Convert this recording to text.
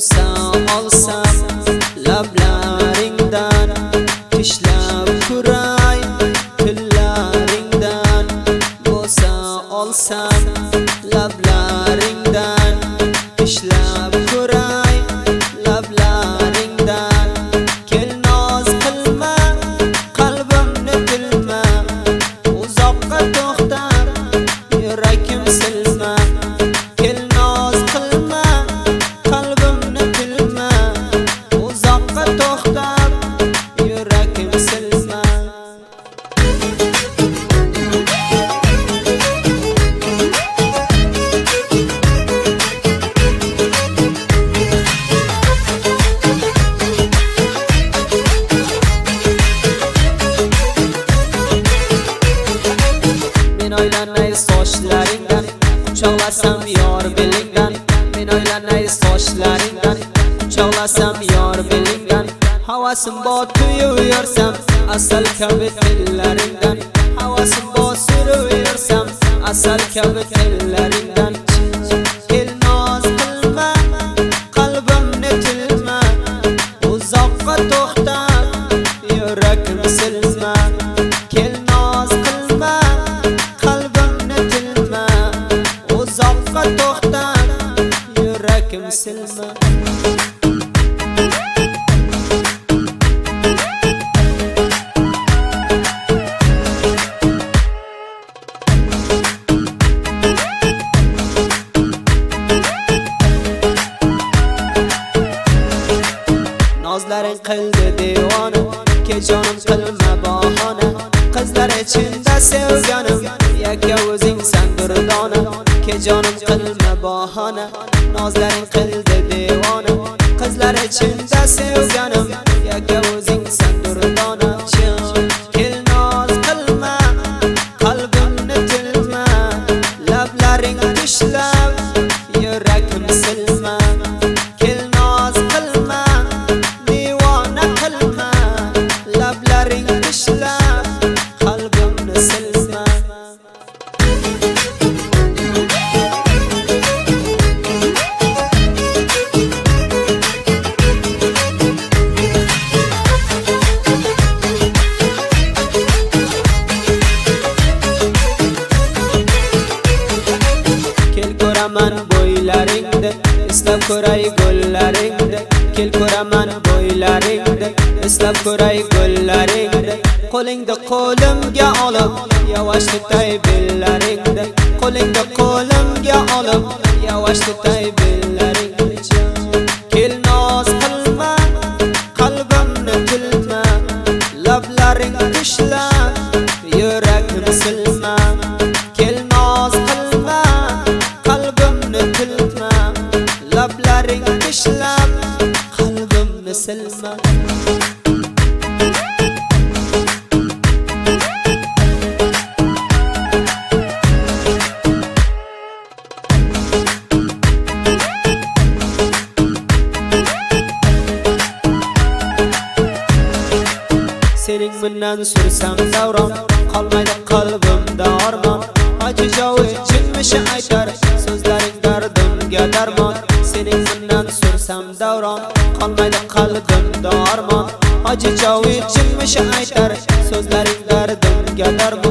bo'lsa olsam lablaringdan, tishlab ko'ray tillaringdan. Bo'lsa olsam lablaringdan, tishlab ko'ray lablaringdan. Kel noz qilma, qalbimni tilma, uzoqqa to'xtab yuragim silma. Kel noz qilma, qalbimni tilma, uzoqqa to'xtab yuragim silma. Men o'ylanay sochlaringdan, quchoqlasam yor belingdan. Men o'ylanay sochlaringdan, quchoqlasam yor belingdan. Havasim bor tuyuyorsam asal kabi tillaringdan. Havasim bor surayorsam asal kabi tillaringdan. Kel noz qilma, qalbimni tilma, uzoqqa to'xtab yuragim silma. Kel noz qilma, qalbimni tilma, uzoqqa to'xtab yuragim silma. Nozlaring qildi devona, ke jonim qilma bahona. Qizlar ichida sevganim, yakka o'zingsan durdona. Ke jonim qilma bahona, nozlaring qildi devona. Qizlar ichida sevganim, yakka o'zingsan durdona. Kel noz qilma, qalbimni tilma, lablaring tishlab yuragim silma. Kel noz qilma, divona qilma, lablaring tishlab qalbimni silma. Kel ko'raman bo'ylaringni, eslab ko'ray go'llaringni. Kel ko'raman bo'ylaringni, eslab ko'ray go'llaringni. Qo'lingda qo'limga olib, yavash tutay bellaringni. Qo'lingda qo'limga olib, yavash tutay bellaringni. Kel noz qilma, qalbimni tilma, lablaring tishlab yuragim silma. Kel noz qilma, qalbimni tilma, lablaring tishlab qalbimni silma. Sening bilan sursam davron, qolmaydi qalbimda armon. Ajijovi jinmishi aytar, so'zlaring dardimga darmon. Sening bilan sursam davron, qolmaydi qalbimda armon. Ajijovi jinmishi aytar, so'zlaring dardimga darmon.